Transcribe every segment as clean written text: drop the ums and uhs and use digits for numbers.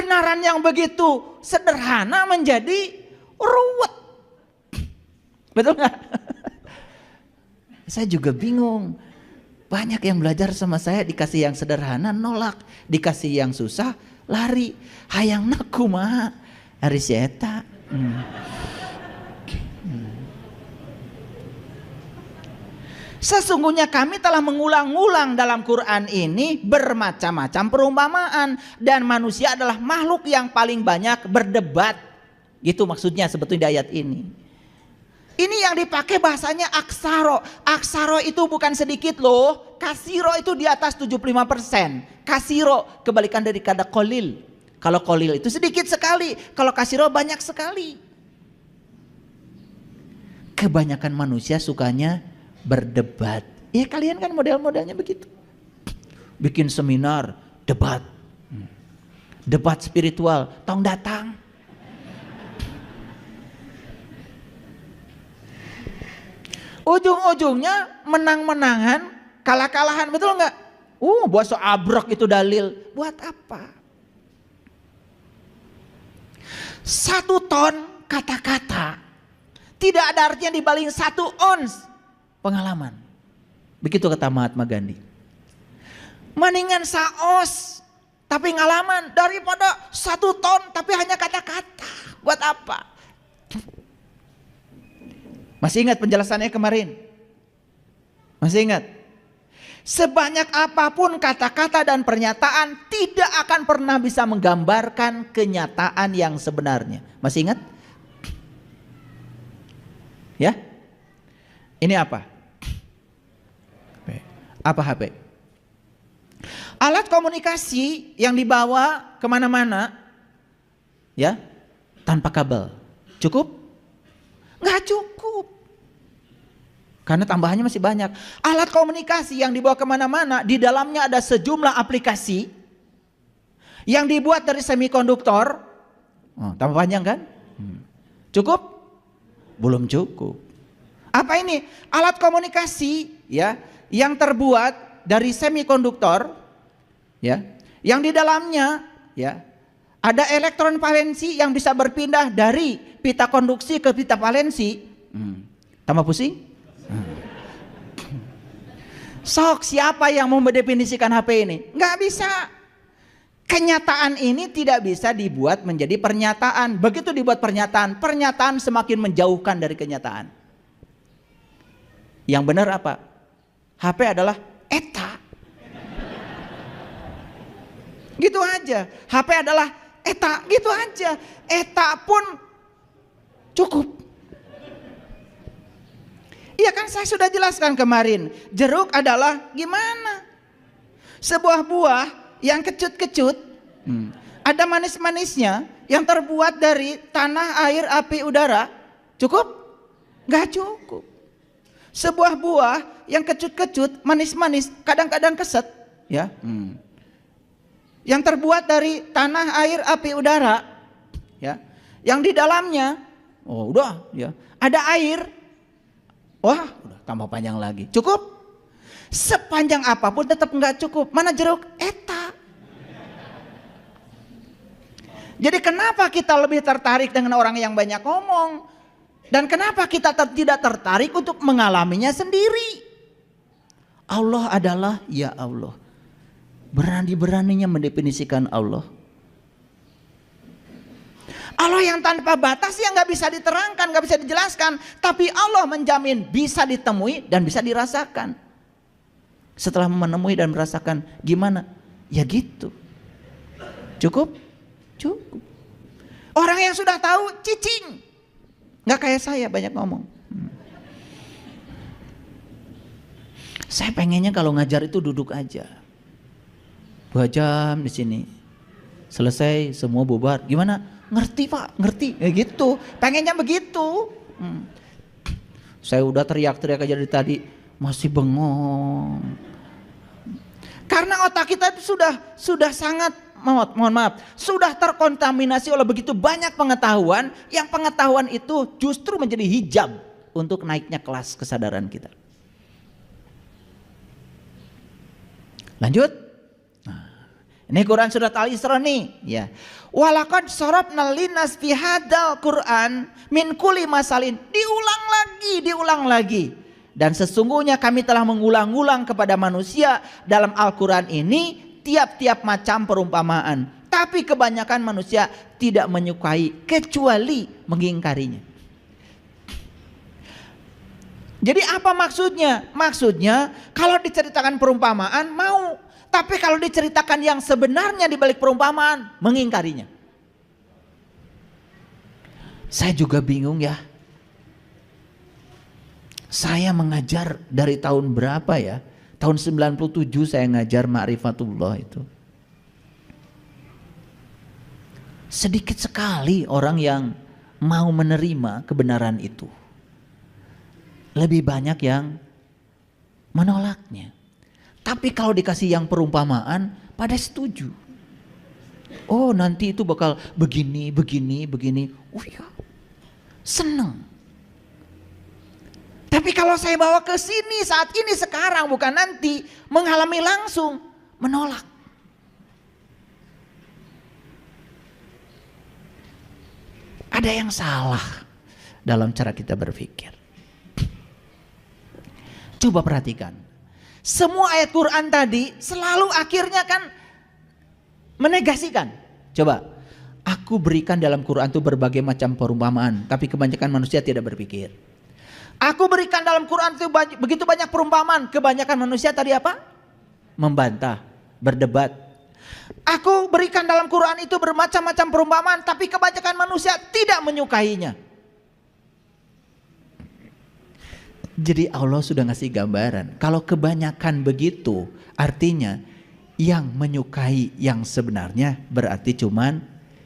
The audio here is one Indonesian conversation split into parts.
Kebenaran yang begitu sederhana menjadi ruwet. Betul nggak? Saya juga bingung. Banyak yang belajar sama saya, dikasih yang sederhana nolak, dikasih yang susah lari. Hayang naku mah hari eta. Sesungguhnya kami telah mengulang-ulang dalam Quran ini bermacam-macam perumpamaan, dan manusia adalah makhluk yang paling banyak berdebat. Gitu maksudnya sebetulnya di ayat ini. Ini yang dipakai bahasanya aksaro. Aksaro itu bukan sedikit loh. Kasiro itu di atas 75%. Kasiro kebalikan dari kata kolil. Kalau kolil itu sedikit sekali, kalau kasiro banyak sekali. Kebanyakan manusia sukanya berdebat. Ya kalian kan model-modelnya begitu. Bikin seminar, debat. Debat spiritual, tong datang. Ujung-ujungnya menang-menangan, kalah-kalahan, betul nggak? Buat so abrok itu dalil. Buat apa? 1 ton kata-kata tidak ada artinya dibanding 1 ons pengalaman. Begitu kata Mahatma Gandhi. Mendingan saos tapi ngalaman daripada 1 ton tapi hanya kata-kata. Buat apa? Masih ingat penjelasannya kemarin? Masih ingat? Sebanyak apapun kata-kata dan pernyataan tidak akan pernah bisa menggambarkan kenyataan yang sebenarnya. Masih ingat? Ya? Ini apa? Apa HP? Alat komunikasi yang dibawa kemana-mana, ya, tanpa kabel. Cukup? Nggak cukup. Karena tambahannya masih banyak. Alat komunikasi yang dibawa kemana-mana, di dalamnya ada sejumlah aplikasi yang dibuat dari semikonduktor. Tambah panjang kan? Cukup? Belum cukup. Apa ini? Alat komunikasi, ya, yang terbuat dari semikonduktor, ya, yang di dalamnya, ya, ada elektron valensi yang bisa berpindah dari pita konduksi ke pita valensi. Tambah pusing? Sok, siapa yang mau mendefinisikan HP ini? Nggak bisa. Kenyataan ini tidak bisa dibuat menjadi pernyataan. Begitu dibuat pernyataan, pernyataan semakin menjauhkan dari kenyataan. Yang benar apa? HP adalah eta. Gitu aja. HP adalah eta, gitu aja. Eta pun cukup. Iya kan, saya sudah jelaskan kemarin. Jeruk adalah gimana? Sebuah buah yang kecut-kecut, ada manis-manisnya, yang terbuat dari tanah, air, api, udara. Cukup? Gak cukup. Sebuah buah yang kecut-kecut, manis-manis, kadang-kadang keset, ya. Yang terbuat dari tanah, air, api, udara, ya. Yang di dalamnya, udah, ya, ada air. Wah, udah tambah panjang lagi. Cukup? Sepanjang apapun tetap nggak cukup. Mana jeruk? Eta. Jadi kenapa kita lebih tertarik dengan orang yang banyak ngomong? Dan kenapa kita tidak tertarik untuk mengalaminya sendiri? Allah adalah ya Allah. Berani-beraninya mendefinisikan Allah. Allah yang tanpa batas yang gak bisa diterangkan, gak bisa dijelaskan. Tapi Allah menjamin bisa ditemui dan bisa dirasakan. Setelah menemui dan merasakan, gimana? Ya gitu. Cukup? Cukup. Orang yang sudah tahu cicing. Gak kayak saya banyak ngomong. Saya pengennya kalau ngajar itu duduk aja. 2 jam di sini. Selesai semua bubar. Gimana? Ngerti Pak, ngerti. Gitu. Pengennya begitu. Saya udah teriak-teriak aja dari tadi, masih bengong. Karena otak kita itu sudah sangat, mohon maaf, sudah terkontaminasi oleh begitu banyak pengetahuan, yang pengetahuan itu justru menjadi hijab untuk naiknya kelas kesadaran kita. Lanjut. Nah, Ini Quran surat Al-Isra nih, ya. Walaqad sarafna linnas fi hadzal Qur'an min kulli masalin. Diulang lagi. Dan sesungguhnya kami telah mengulang-ulang kepada manusia dalam Al-Quran ini tiap-tiap macam perumpamaan. Tapi kebanyakan manusia tidak menyukai kecuali mengingkarinya. Jadi apa maksudnya? Maksudnya kalau diceritakan perumpamaan mau. Tapi kalau diceritakan yang sebenarnya di balik perumpamaan, mengingkarinya. Saya juga bingung ya. Saya mengajar dari tahun berapa ya? Tahun 97 saya ngajar Ma'rifatullah itu. Sedikit sekali orang yang mau menerima kebenaran itu. Lebih banyak yang menolaknya. Tapi kalau dikasih yang perumpamaan, pada setuju. Oh nanti itu bakal begini. Oh ya, seneng. Tapi kalau saya bawa ke sini saat ini sekarang bukan nanti, mengalami langsung, menolak. Ada yang salah dalam cara kita berpikir. Coba perhatikan. Semua ayat Quran tadi selalu akhirnya kan menegasikan. Coba, aku berikan dalam Quran itu berbagai macam perumpamaan, tapi kebanyakan manusia tidak berpikir. Aku berikan dalam Quran itu begitu banyak perumpamaan, kebanyakan manusia tadi apa? Membantah, berdebat. Aku berikan dalam Quran itu bermacam-macam perumpamaan, tapi kebanyakan manusia tidak menyukainya. Jadi Allah sudah ngasih gambaran. Kalau kebanyakan begitu, artinya yang menyukai yang sebenarnya berarti cuman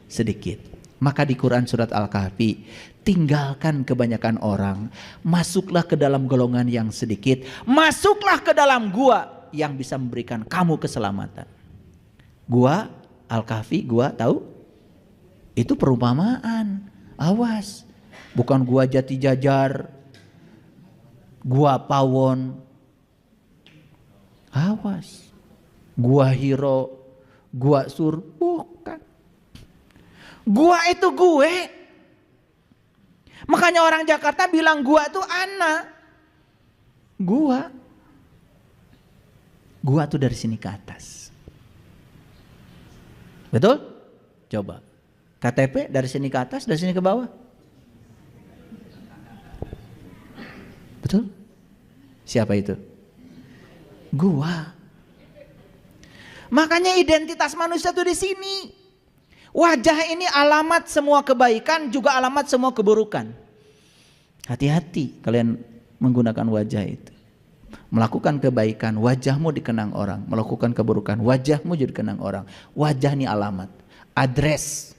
sedikit. Maka di Quran surat Al-Kahfi, tinggalkan kebanyakan orang, masuklah ke dalam golongan yang sedikit, masuklah ke dalam gua yang bisa memberikan kamu keselamatan. Gua Al-Kahfi, gua tahu? Itu perumpamaan. Awas, bukan gua Jati Jajar, gua Pawon. Awas, gua Hiro, gua Sur, bukan. Gua itu gue. Makanya orang Jakarta bilang gua tuh anak. Gua tuh dari sini ke atas. Betul? Coba. KTP dari sini ke atas, dari sini ke bawah. Betul? Siapa itu? Gua. Makanya identitas manusia tuh di sini. Wajah ini alamat semua kebaikan, juga alamat semua keburukan. Hati-hati kalian menggunakan wajah itu. Melakukan kebaikan, wajahmu dikenang orang. Melakukan keburukan, wajahmu jadi dikenang orang. Wajah ini alamat, address.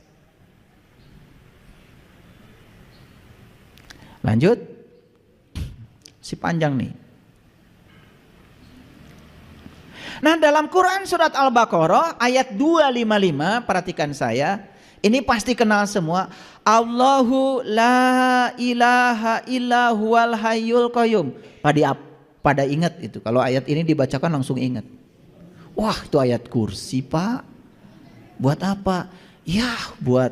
Lanjut. Si panjang nih. Nah dalam Quran surat Al-Baqarah ayat 255, perhatikan saya, ini pasti kenal semua. Allahu la ilaha illa huwal hayyul qayyum. Pada ingat itu, kalau ayat ini dibacakan langsung ingat. Wah itu ayat kursi pak. Buat apa? Ya buat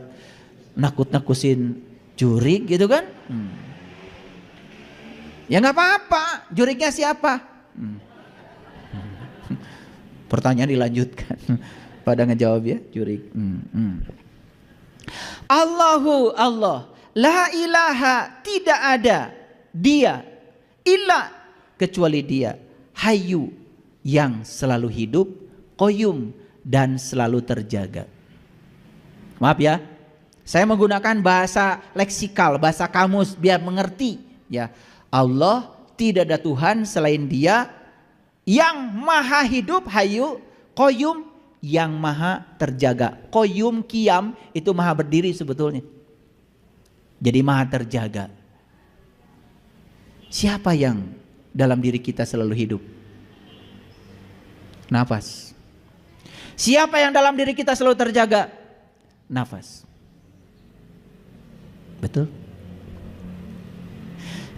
nakut-nakusin jurig gitu kan. Ya gak apa-apa, jurignya siapa? Pertanyaan dilanjutkan. Pada ngejawab ya, jurig. Allahu Allah, la ilaha, tidak ada dia, illa, kecuali dia, hayyu, yang selalu hidup, qayyum, dan selalu terjaga. Maaf ya, saya menggunakan bahasa leksikal, bahasa kamus biar mengerti ya. Allah, tidak ada Tuhan selain dia yang maha hidup, hayyu, qayyum, yang maha terjaga. Qayyum, qiyam itu maha berdiri sebetulnya. Jadi maha terjaga. Siapa yang dalam diri kita selalu hidup? Nafas. Siapa yang dalam diri kita selalu terjaga? Nafas. Betul?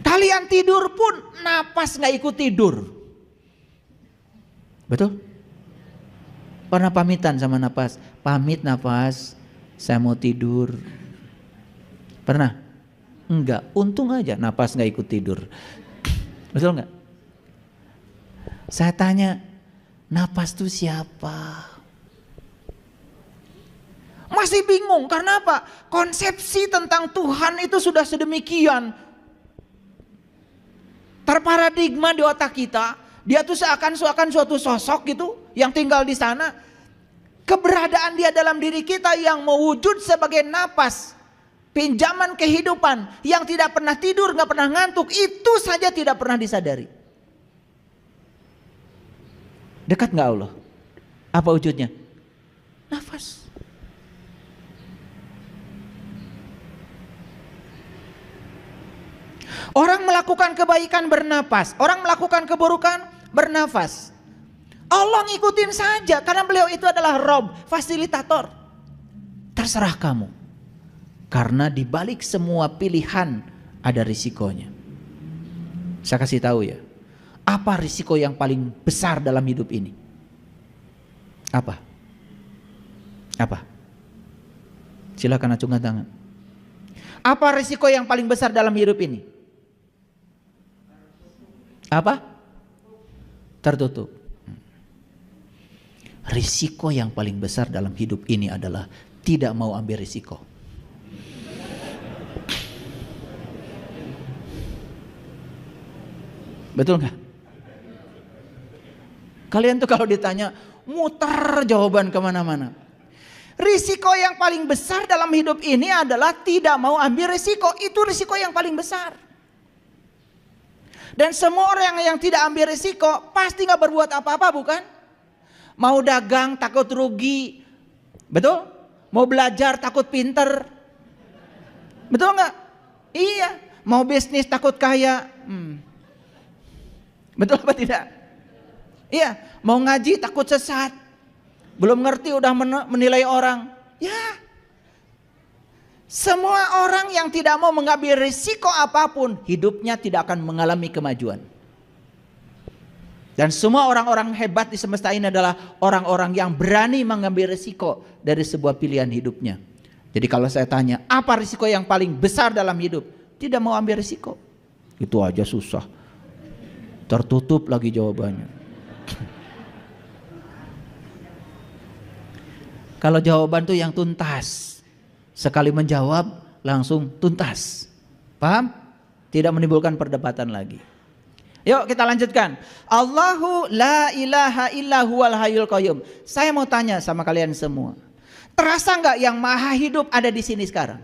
Kalian tidur pun nafas gak ikut tidur. Betul? Pernah pamitan sama napas? Pamit napas, saya mau tidur. Pernah? Enggak, untung aja napas gak ikut tidur. Betul gak? Saya tanya, napas itu siapa? Masih bingung, karena apa? Konsepsi tentang Tuhan itu sudah sedemikian terparadigma di otak kita. Dia tuh seakan-akan suatu sosok gitu yang tinggal di sana. Keberadaan dia dalam diri kita yang mewujud sebagai napas, pinjaman kehidupan, yang tidak pernah tidur, gak pernah ngantuk, itu saja tidak pernah disadari. Dekat gak Allah? Apa wujudnya? Nafas. Orang melakukan kebaikan bernapas, orang melakukan keburukan bernafas. Allah ngikutin saja karena beliau itu adalah Rob, fasilitator. Terserah kamu. Karena di balik semua pilihan ada risikonya. Saya kasih tahu ya. Apa risiko yang paling besar dalam hidup ini? Apa? Apa? Silakan acungkan tangan. Apa risiko yang paling besar dalam hidup ini? Apa? Tertutup. Risiko yang paling besar dalam hidup ini adalah tidak mau ambil risiko. Betul nggak? Kalian tuh kalau ditanya muter jawaban kemana-mana. Risiko yang paling besar dalam hidup ini adalah tidak mau ambil risiko. Itu risiko yang paling besar. Dan semua orang yang tidak ambil risiko pasti gak berbuat apa-apa, bukan? Mau dagang takut rugi, betul? Mau belajar takut pinter, betul gak? Iya. Mau bisnis takut kaya, betul apa tidak? Iya. Mau ngaji takut sesat, belum ngerti udah menilai orang. Ya. Semua orang yang tidak mau mengambil risiko apapun, hidupnya tidak akan mengalami kemajuan. Dan semua orang-orang hebat di semesta ini adalah orang-orang yang berani mengambil risiko dari sebuah pilihan hidupnya. Jadi kalau saya tanya, apa risiko yang paling besar dalam hidup? Tidak mau ambil risiko. Itu aja susah. Tertutup lagi jawabannya. Kalau jawaban tuh yang tuntas. Sekali menjawab langsung tuntas. Paham? Tidak menimbulkan perdebatan lagi. Yuk kita lanjutkan. Allahu la ilaha illa huwal hayyul qayyum. Saya mau tanya sama kalian semua. Terasa nggak yang maha hidup ada di sini sekarang?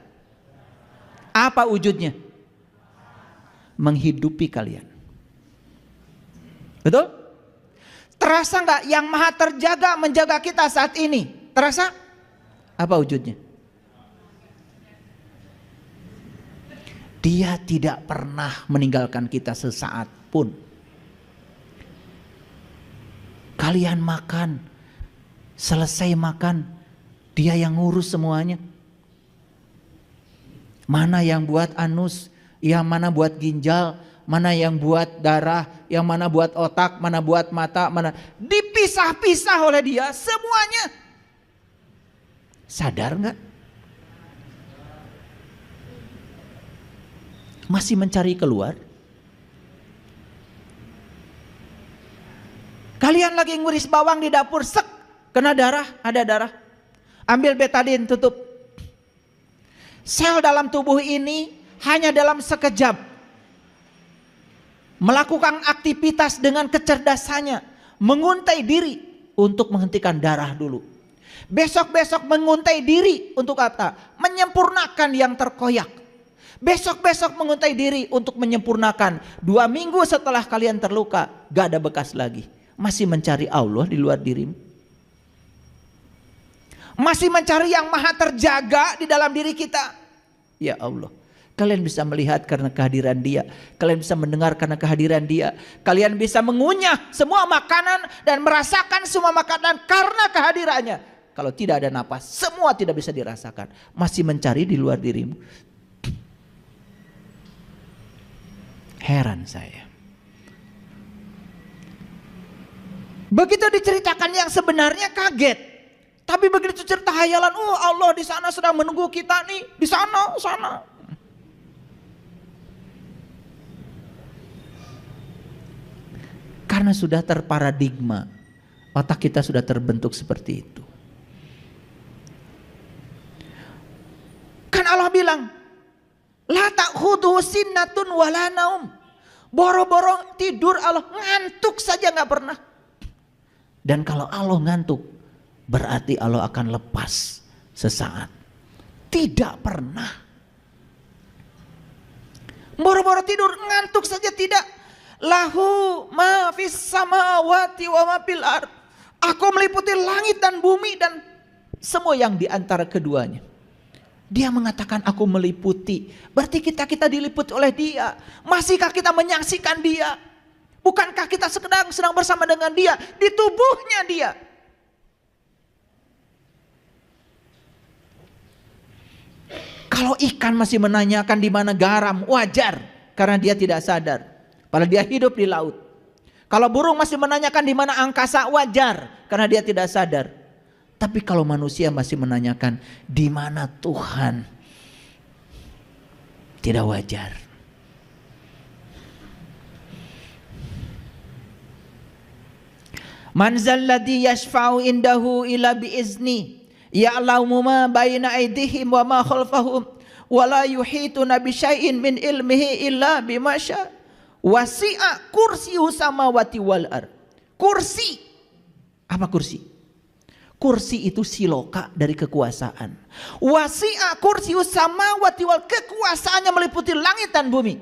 Apa wujudnya? Menghidupi kalian. Betul? Terasa nggak yang maha terjaga menjaga kita saat ini? Terasa? Apa wujudnya? Dia tidak pernah meninggalkan kita sesaat pun. Kalian makan, selesai makan, dia yang ngurus semuanya. Mana yang buat anus, yang mana buat ginjal, mana yang buat darah, yang mana buat otak, mana buat mata, mana dipisah-pisah oleh dia semuanya. Sadar nggak? Masih mencari keluar? Kalian lagi nguris bawang di dapur, sek, kena darah, ada darah. Ambil betadin, tutup. Sel dalam tubuh ini hanya dalam sekejap melakukan aktivitas dengan kecerdasannya, menguntai diri untuk menghentikan darah dulu. Besok-besok menguntai diri untuk apa? Menyempurnakan yang terkoyak. Besok-besok menguntai diri untuk menyempurnakan. 2 minggu setelah kalian terluka, gak ada bekas lagi. Masih mencari Allah di luar dirimu. Masih mencari yang maha terjaga di dalam diri kita. Ya Allah, kalian bisa melihat karena kehadiran dia. Kalian bisa mendengar karena kehadiran dia. Kalian bisa mengunyah semua makanan dan merasakan semua makanan karena kehadirannya. Kalau tidak ada napas, semua tidak bisa dirasakan. Masih mencari di luar dirimu. Heran saya. Begitu diceritakan yang sebenarnya kaget. Tapi begitu cerita hayalan, oh Allah di sana sedang menunggu kita nih, di sana, sana. Karena sudah terparadigma, otak kita sudah terbentuk seperti itu. Kan Allah bilang, la ta'khudhuhu sinnatun wala naum. Boro-boro tidur Allah, ngantuk saja nggak pernah. Dan kalau Allah ngantuk, berarti Allah akan lepas sesaat. Tidak pernah. Boro-boro tidur, ngantuk saja tidak. Lahu ma fis samawati wa ma fil ard. Aku meliputi langit dan bumi dan semua yang di antara keduanya. Dia mengatakan aku meliputi. Berarti kita diliputi oleh Dia. Masihkah kita menyaksikan Dia? Bukankah kita sedang bersama dengan Dia di tubuhnya Dia? Kalau ikan masih menanyakan di mana garam, wajar karena dia tidak sadar. Padahal dia hidup di laut. Kalau burung masih menanyakan di mana angkasa, wajar karena dia tidak sadar. Tapi kalau manusia masih menanyakan di mana Tuhan, tidak wajar. Man zalladhi yashfa'u indahu illa biizni ya'lamu ma baina aydihim wa ma khalfahum wa la yuhituna bi syai'in min ilmihi illa bima syaa. Wasi'a kursiyu samawati wal ard. Kursi. Apa kursi? Kursi itu siloka dari kekuasaan. Wasi'a kursiyu samawati wal, kekuasaannya meliputi langit dan bumi.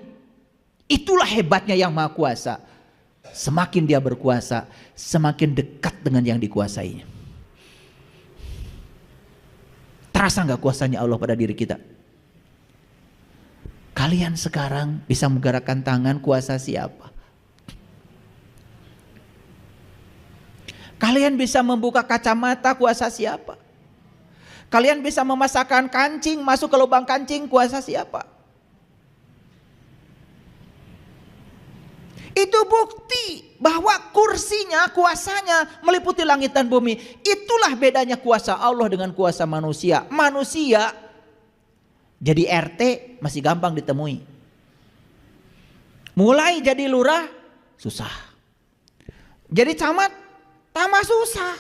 Itulah hebatnya yang Maha Kuasa. Semakin dia berkuasa, semakin dekat dengan yang dikuasainya. Terasa gak kuasanya Allah pada diri kita? Kalian sekarang bisa menggerakkan tangan, kuasa siapa? Kalian bisa membuka kacamata, kuasa siapa? Kalian bisa memasakkan kancing, masuk ke lubang kancing, kuasa siapa? Itu bukti bahwa kursinya, kuasanya meliputi langit dan bumi. Itulah bedanya kuasa Allah dengan kuasa manusia. Manusia jadi RT masih gampang ditemui. Mulai jadi lurah susah. Jadi camat tambah susah.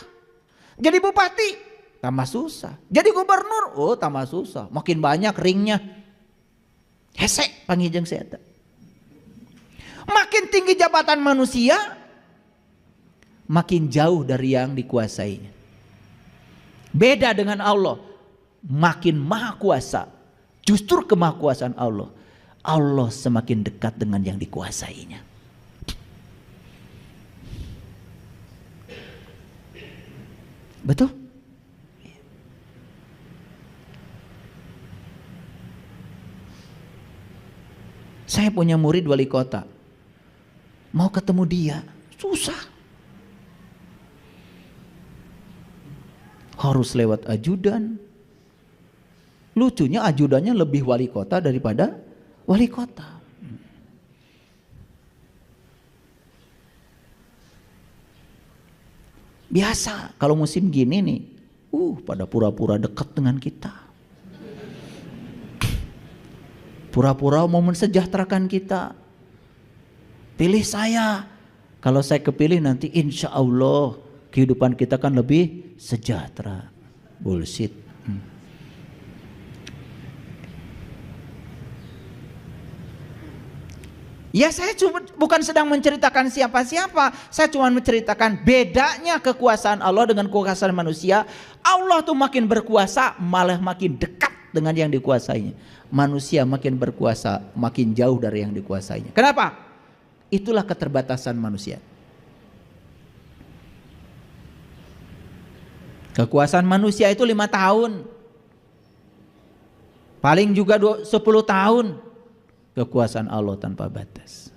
Jadi bupati tambah susah. Jadi gubernur tambah susah. Makin banyak ringnya. Hesek pangijeng saya. Makin tinggi jabatan manusia, makin jauh dari yang dikuasainya. Beda dengan Allah, makin maha kuasa. Justru kemahakuasaan Allah, Allah semakin dekat dengan yang dikuasainya. Betul? Saya punya murid wali kota. Mau ketemu dia, susah. Harus lewat ajudan. Lucunya ajudannya lebih wali kota daripada wali kota. Biasa kalau musim gini nih, pada pura-pura dekat dengan kita. Pura-pura mau mensejahterakan kita. Pilih saya. Kalau saya kepilih nanti insya Allah kehidupan kita kan lebih sejahtera. Bullshit. Ya saya bukan sedang menceritakan siapa-siapa. Saya cuma menceritakan bedanya kekuasaan Allah dengan kekuasaan manusia. Allah tuh makin berkuasa malah makin dekat dengan yang dikuasainya. Manusia makin berkuasa makin jauh dari yang dikuasainya. Kenapa? Itulah keterbatasan manusia. Kekuasaan manusia itu 5 tahun. Paling juga 10 tahun. Kekuasaan Allah tanpa batas.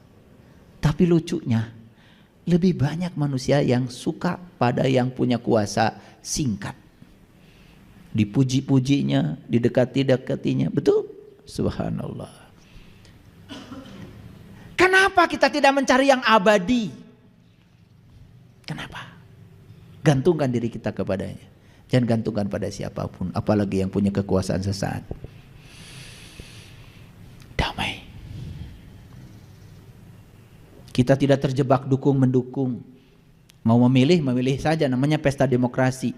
Tapi lucunya lebih banyak manusia yang suka pada yang punya kuasa singkat. Dipuji-pujinya, didekati-dekatinya. Betul? Subhanallah. Kenapa kita tidak mencari yang abadi? Kenapa? Gantungkan diri kita kepadanya. Jangan gantungkan pada siapapun, apalagi yang punya kekuasaan sesaat. Damai. Kita tidak terjebak dukung-mendukung. Mau memilih, memilih saja, namanya pesta demokrasi.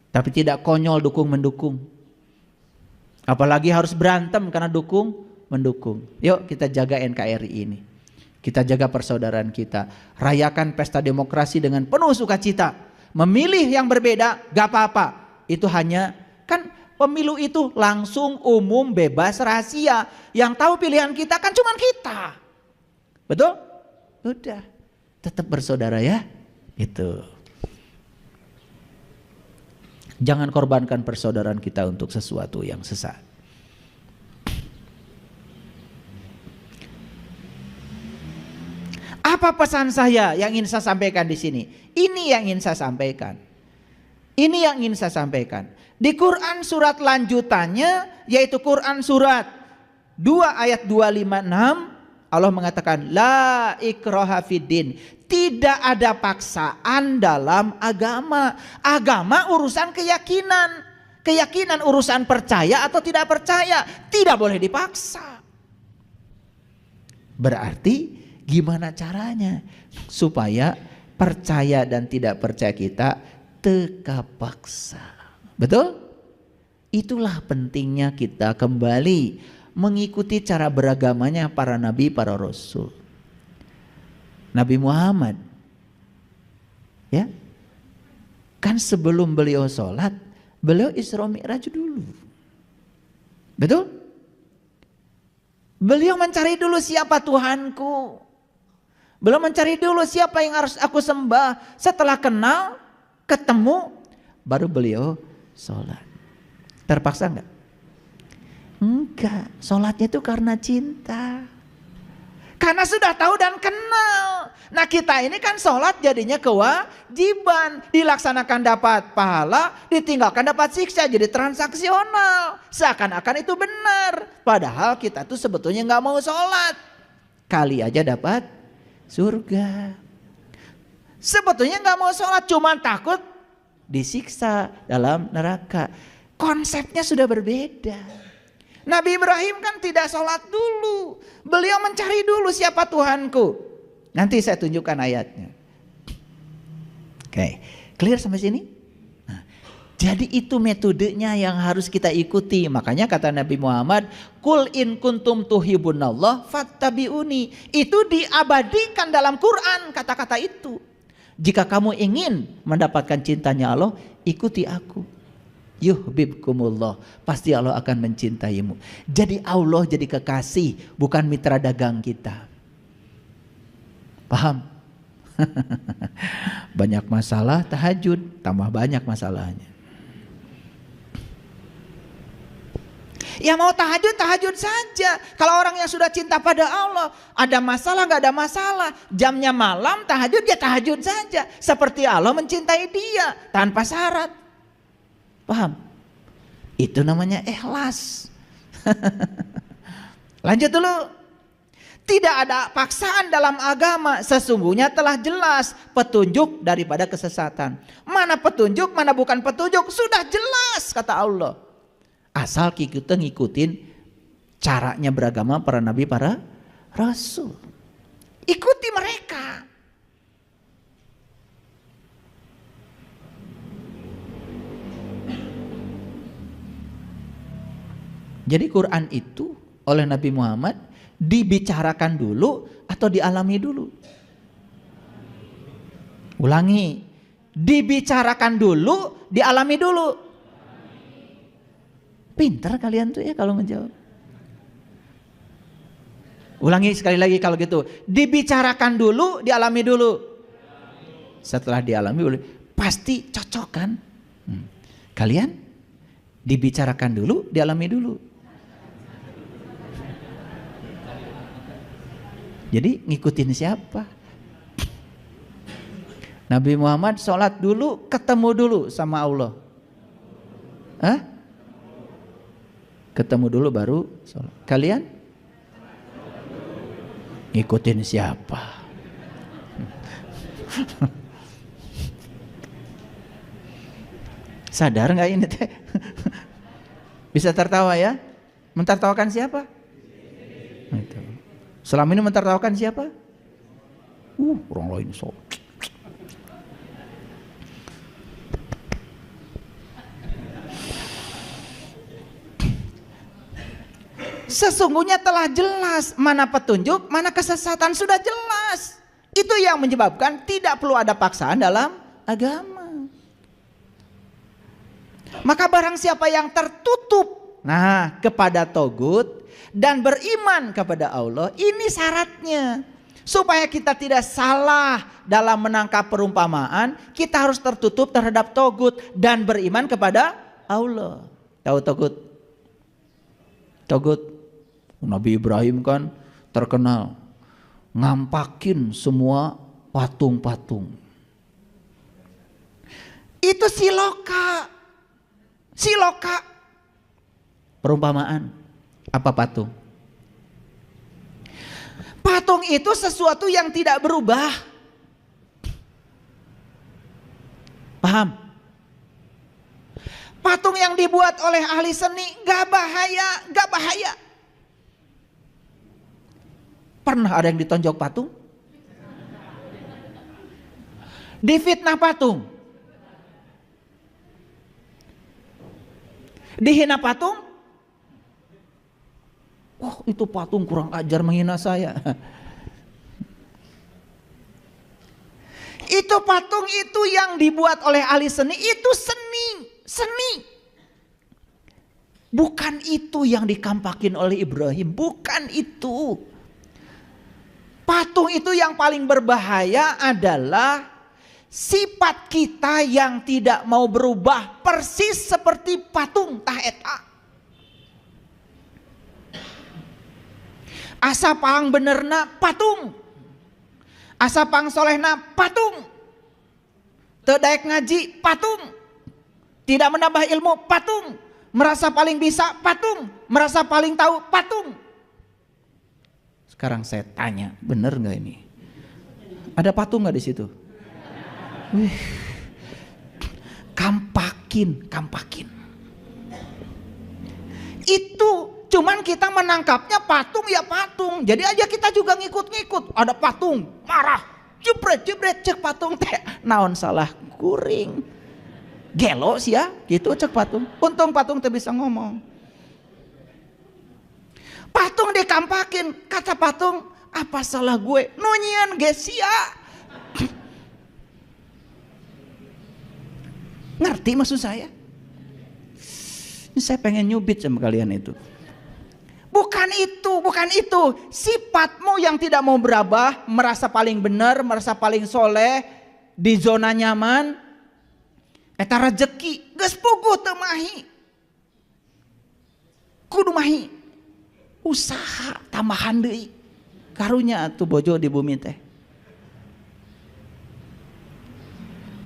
Tapi tidak konyol dukung-mendukung. Apalagi harus berantem karena dukung-mendukung. Yuk kita jaga NKRI ini. Kita jaga persaudaraan kita. Rayakan pesta demokrasi dengan penuh sukacita. Memilih yang berbeda gak apa-apa. Itu hanya, kan pemilu itu langsung, umum, bebas, rahasia. Yang tahu pilihan kita kan cuma kita. Betul? Udah. Tetap bersaudara ya. Itu. Jangan korbankan persaudaraan kita untuk sesuatu yang sesat. Apa pesan saya yang ingin saya sampaikan di sini? Ini yang ingin saya sampaikan. Ini yang ingin saya sampaikan. Di Quran surat lanjutannya, yaitu Quran surat 2 ayat 256, Allah mengatakan la ikraha fiddin. Tidak ada paksaan dalam agama. Agama urusan keyakinan. Keyakinan urusan percaya atau tidak percaya. Tidak boleh dipaksa. Berarti gimana caranya supaya percaya dan tidak percaya kita teka paksa? Betul? Itulah pentingnya kita kembali mengikuti cara beragamanya para nabi, para rasul. Nabi Muhammad, ya, kan sebelum beliau sholat, beliau Isra Mi'raj dulu. Betul? Beliau mencari dulu siapa Tuhanku. Beliau mencari dulu siapa yang harus aku sembah. Setelah kenal, ketemu, baru beliau sholat. Terpaksa enggak? Enggak, sholatnya itu karena cinta. Karena sudah tahu dan kenal. Nah kita ini kan sholat jadinya kewajiban. Dilaksanakan dapat pahala, ditinggalkan dapat siksa. Jadi transaksional. Seakan-akan itu benar. Padahal kita tuh sebetulnya gak mau sholat. Kali aja dapat surga. Sebetulnya gak mau sholat, cuma takut disiksa dalam neraka. Konsepnya sudah berbeda. Nabi Ibrahim kan tidak sholat dulu. Beliau mencari dulu siapa Tuhanku. Nanti saya tunjukkan ayatnya. Oke, clear sampai sini? Nah, jadi itu metodenya yang harus kita ikuti. Makanya kata Nabi Muhammad, Qul in kuntum tuhibunallah fattabi'uni. Itu diabadikan dalam Quran kata-kata itu. Jika kamu ingin mendapatkan cintanya Allah, ikuti aku. Yuhibbukumullah, pasti Allah akan mencintaimu. Jadi Allah jadi kekasih, bukan mitra dagang kita. Paham? Banyak masalah tahajud, tambah banyak masalahnya. Ya mau tahajud, tahajud saja. Kalau orang yang sudah cinta pada Allah, ada masalah nggak ada masalah. Jamnya malam tahajud, ya tahajud saja. Seperti Allah mencintai dia tanpa syarat. Paham? Itu namanya ikhlas. Lanjut dulu. Tidak ada paksaan dalam agama. Sesungguhnya telah jelas petunjuk daripada kesesatan. Mana petunjuk, mana bukan petunjuk, sudah jelas kata Allah. Asal kita ngikutin caranya beragama para nabi, para rasul. Ikuti mereka. Jadi Quran itu oleh Nabi Muhammad dibicarakan dulu atau dialami dulu? Ulangi, dibicarakan dulu, dialami dulu. Pintar kalian tuh ya kalau menjawab. Ulangi sekali lagi kalau gitu, dibicarakan dulu, dialami dulu. Setelah dialami pasti cocok kan? Kalian dibicarakan dulu, dialami dulu. Jadi ngikutin siapa? Nabi Muhammad sholat dulu, ketemu dulu sama Allah. Hah? Ketemu dulu baru sholat. Kalian? Ngikutin siapa? Sadar nggak ini teh? Bisa tertawa ya? Mentertawakan siapa? Itu. Selama ini mentertawakan siapa? Orang lain so. Sesungguhnya telah jelas mana petunjuk, mana kesesatan, sudah jelas. Itu yang menyebabkan tidak perlu ada paksaan dalam agama. Maka barang siapa yang tertutup kepada togut dan beriman kepada Allah, ini syaratnya. Supaya kita tidak salah dalam menangkap perumpamaan, kita harus tertutup terhadap togut dan beriman kepada Allah. Tahu togut? Togut, Nabi Ibrahim kan terkenal ngampakin semua patung-patung. Itu siloka. Siloka. Perumpamaan. Apa patung? Patung itu sesuatu yang tidak berubah. Paham? Patung yang dibuat oleh ahli seni gak bahaya. Pernah ada yang ditonjok patung? Difitnah patung? Dihina patung? Oh, itu patung kurang ajar menghina saya. Itu patung itu yang dibuat oleh ahli seni, itu seni. Bukan itu yang dikampakin oleh Ibrahim, bukan itu. Patung itu yang paling berbahaya adalah sifat kita yang tidak mau berubah persis seperti patung tah eta. Asa pang benerna patung, asa pang solehna patung, teu daek ngaji patung, tidak menambah ilmu patung, merasa paling bisa patung, merasa paling tahu patung. Sekarang saya tanya, bener nggak ini? Ada patung nggak di situ? Kampakin. Itu cuman kita menangkapnya patung ya patung. Jadi aja kita juga ngikut-ngikut. Ada patung, marah, jebret cek patung teh. Naon salah kuring. Gelo sih ya, gitu cek patung. Untung patung teh bisa ngomong. Patung dikampakin, kata patung, apa salah gue? Nunyian gesia. Ngerti maksud saya? Ini saya pengen nyubit sama kalian itu. Bukan itu. Sifatmu yang tidak mau berubah, merasa paling benar, merasa paling soleh, di zona nyaman, eta rezeki, geus puguh teu mahi. Kudu mahi. Usaha tambahan deui. Karunya atuh bojo di bumi teh.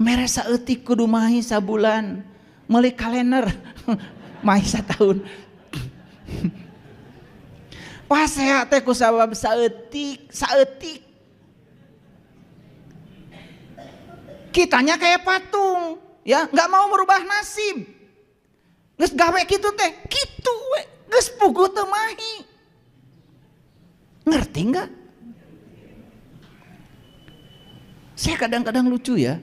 Mere saeutik kudu mahi sabulan, meuli kalender mahi satahun. Pasea teh ku sabab saeutik. Kitanya kayak patung, ya, enggak mau merubah nasib. Geus gawe kitu teh, kitu we, geus puguh teu mahi. Ngerti enggak? Saya kadang-kadang lucu ya.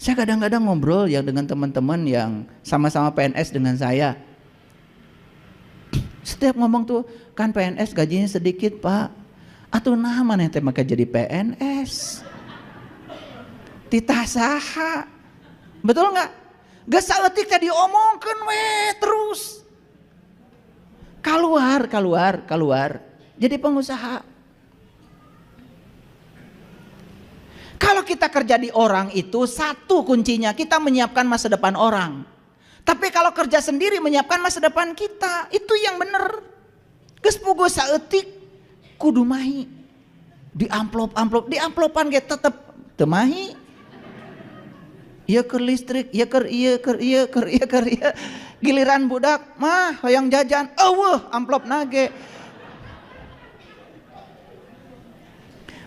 Saya kadang-kadang ngobrol yang dengan teman-teman yang sama-sama PNS dengan saya. Setiap ngomong tuh, kan PNS gajinya sedikit pak. Atuh nah maneh teh maka jadi PNS. Titah saha. Betul enggak? Geus saeutik teh diomongkeun we terus. Keluar. Jadi pengusaha. Kalau kita kerja di orang itu satu kuncinya, kita menyiapkan masa depan orang. Tapi kalau kerja sendiri menyiapkan masa depan kita, itu yang bener. Geus puguh saeutik kudu mahi. Di amplop, di amplopan ge tetep teu mahi. Ieu keur listrik, ieu keur. Giliran budak mah hoyong jajan, eueuh amplop nage.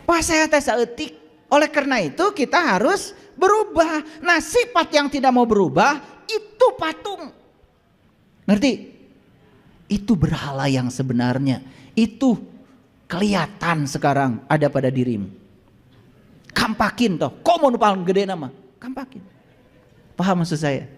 Pas saya teh saeutik. Oleh karena itu kita harus berubah. Nah sifat yang tidak mau berubah itu patung. Ngerti? Itu berhala yang sebenarnya. Itu kelihatan sekarang ada pada dirimu. Kampakin toh. Kok mau paling gede nama? Kampakin. Paham maksud saya?